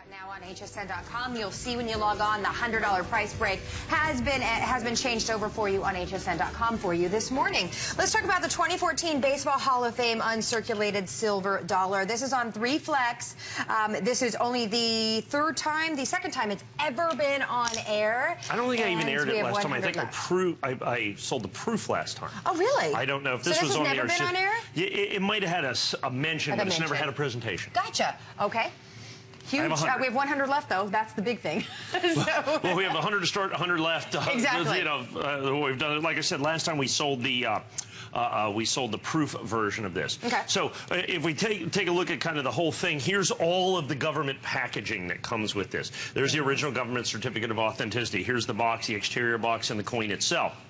Now on hsn.com, you'll see when you log on the $100 price break has been changed over for you on hsn.com for you this morning. Let's talk about the 2014 Baseball Hall of Fame uncirculated silver dollar. This is on 3 Flex. This is only the second time it's ever been on air. I don't think I even aired it last time. I think I sold the proof last time. Oh, really? I don't know if this was on never been on air? It might have had a mention, but it's never had a presentation. Gotcha. Okay. Huge. We have 100 left, though. That's the big thing. Well, we have 100 to start, 100 left. Exactly. You know, we've done it. Like I said, last time we sold the proof version of this. Okay. So if we take a look at kind of the whole thing, here's all of the government packaging that comes with this. There's the original government certificate of authenticity. Here's the box, the exterior box, and the coin itself.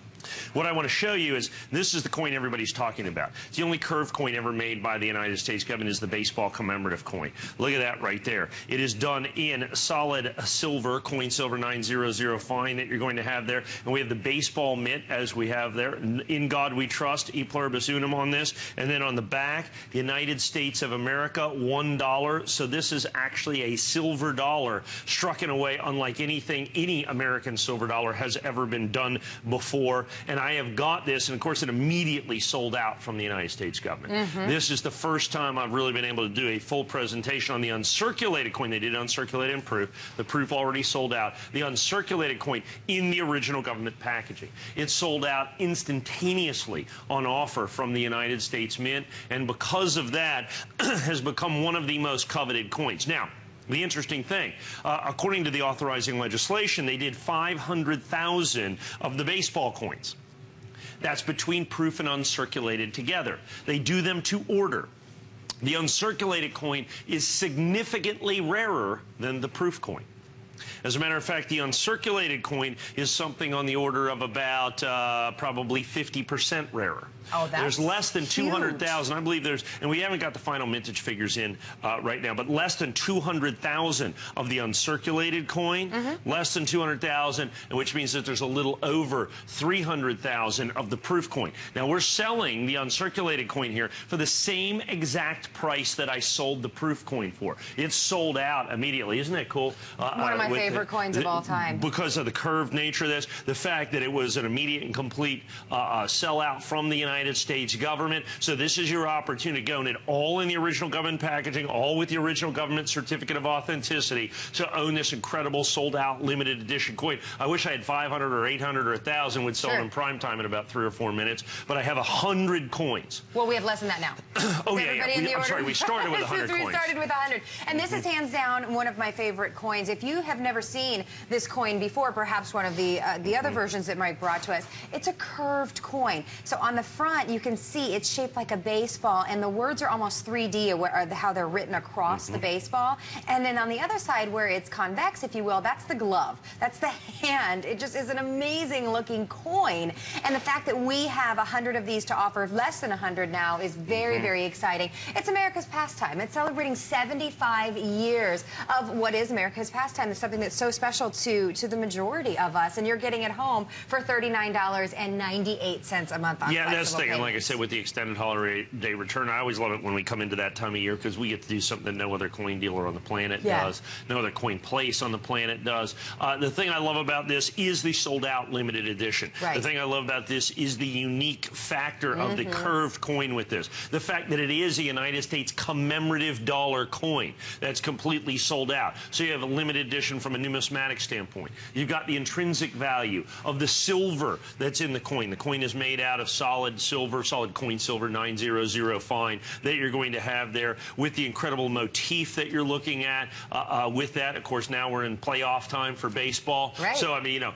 What I want to show you is this is the coin everybody's talking about. It's the only curved coin ever made by the United States government is the baseball commemorative coin. Look at that right there. It is done in solid silver, coin silver 900 fine that you're going to have there. And we have the baseball mint as we have there. In God we trust, e pluribus unum on this. And then on the back, the United States of America, $1. So this is actually a silver dollar struck in a way unlike anything any American silver dollar has ever been done before. And I have got this, and of course it immediately sold out from the United States government. This is the first time I've really been able to do a full presentation on the uncirculated coin. They did uncirculated and proof. The proof already sold out. The uncirculated coin in the original government packaging. It sold out instantaneously on offer from the United States Mint, and because of that has become one of the most coveted coins. Now, the interesting thing, according to the authorizing legislation, they did 500,000 of the baseball coins. That's between proof and uncirculated together. They do them to order. The uncirculated coin is significantly rarer than the proof coin. As a matter of fact, the uncirculated coin is something on the order of about probably 50% rarer. Oh, that's There's less than 200,000. I believe there's, and we haven't got the final mintage figures in right now, but less than 200,000 of the uncirculated coin, less than 200,000, which means that there's a little over 300,000 of the proof coin. Now, we're selling the uncirculated coin here for the same exact price that I sold the proof coin for. It's sold out immediately. Isn't that cool? One of my favorite coins of all time. Because of the curved nature of this, the fact that it was an immediate and complete sellout from the United States government. So this is your opportunity to go and it all in the original government packaging, all with the original government certificate of authenticity to own this incredible sold out limited edition coin. I wish I had 500 or 800 or 1,000 would sell in prime time in about 3 or 4 minutes, but I have 100 coins. Well, we have less than that now. Oh, yeah. I'm sorry, we started with 100 coins. We started with 100. And this is hands down one of my favorite coins. If you have never seen this coin before, perhaps one of the other versions that Mike brought to us, it's a curved coin. So on the front, you can see it's shaped like a baseball, and the words are almost 3D, how they're written across the baseball. And then on the other side, where it's convex, if you will, that's the glove. That's the hand. It just is an amazing looking coin. And the fact that we have 100 of these to offer, less than 100 now, is very, very exciting. It's America's pastime. It's celebrating 75 years of what is America's pastime. It's something that's so special to the majority of us, and you're getting it home for $39.98 a month on that's the thing. And like I said, with the extended holiday return, I always love it when we come into that time of year because we get to do something that no other coin dealer on the planet does, no other coin place on the planet does. The thing I love about this is the sold-out limited edition. The thing I love about this is the unique factor of the curved coin with this. The fact that it is a United States commemorative dollar coin that's completely sold out. So you have a limited edition from a numismatic standpoint. You've got the intrinsic value of the silver that's in the coin. The coin is made out of solid silver, solid coin silver 900 fine that you're going to have there with the incredible motif that you're looking at. With that, of course, now we're in playoff time for baseball. So, I mean, you know,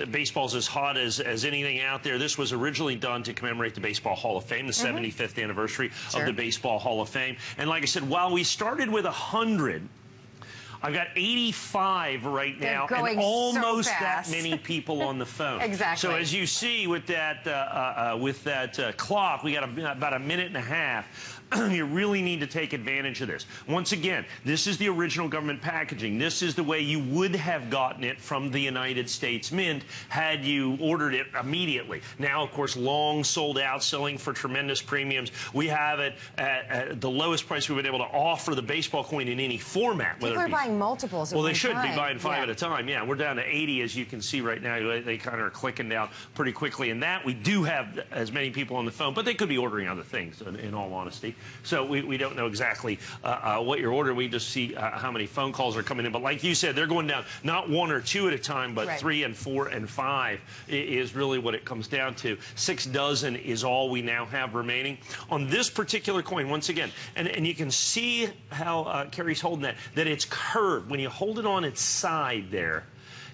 baseball's as hot as anything out there. This was originally done to commemorate the Baseball Hall of Fame, the 75th anniversary of the Baseball Hall of Fame. And like I said, while we started with 100, I've got 85 right now, and almost that many people on the phone. Exactly. So as you see with that clock, we got about a minute and a half. you really need to take advantage of this. Once again, this is the original government packaging. This is the way you would have gotten it from the United States Mint had you ordered it immediately. Now, of course, long sold out, selling for tremendous premiums. We have it at the lowest price we've been able to offer the baseball coin in any format. People are buying multiples at Well, they one should time. be buying 5 at a time. Yeah, we're down to 80, as you can see right now. They kind of are clicking down pretty quickly. And that, we do have as many people on the phone, but they could be ordering other things, in all honesty. So we don't know exactly what you're ordering. We just see how many phone calls are coming in. But like you said, they're going down not 1 or 2 at a time, but 3 and 4 and 5 is really what it comes down to. 6 dozen is all we now have remaining. On this particular coin, once again, and you can see how Carrie's holding that it's curved. When you hold it on its side there,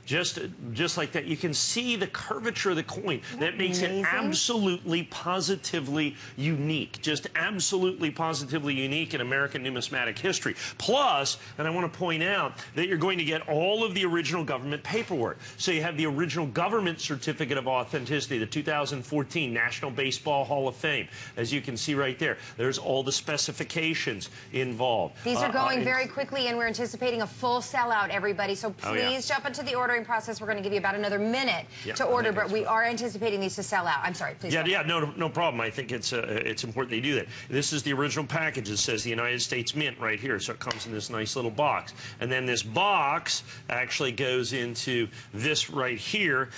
just like that, you can see the curvature of the coin. That makes it absolutely, positively unique. Just absolutely, positively unique in American numismatic history. Plus, and I want to point out that you're going to get all of the original government paperwork. So you have the original government certificate of authenticity, the 2014 National Baseball Hall of Fame. As you can see right there, there's all the specifications involved. These are going very quickly, and we're anticipating a full sellout, everybody. So please jump into the ordering process. We're going to give you about another minute to order, but we are anticipating these to sell out. I'm sorry, please. Yeah, no problem. I think it's important they do that. This is the original package. It says the United States Mint right here, so it comes in this nice little box. And then this box actually goes into this right here.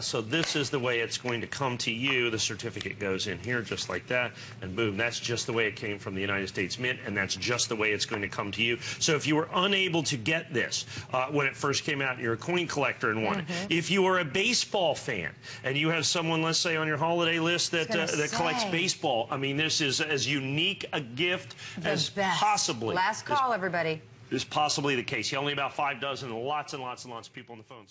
So this is the way it's going to come to you. The certificate goes in here just like that, and boom, that's just the way it came from the United States Mint, and that's just the way it's going to come to you. So if you were unable to get this when it first came out and you're a coin collector and want it, if you are a baseball fan and you have someone, let's say, on your holiday list that collects baseball, I mean, this is as unique a gift as possibly. Last call, everybody. Is possibly the case. Only about 5 dozen, lots and lots and lots of people on the phone.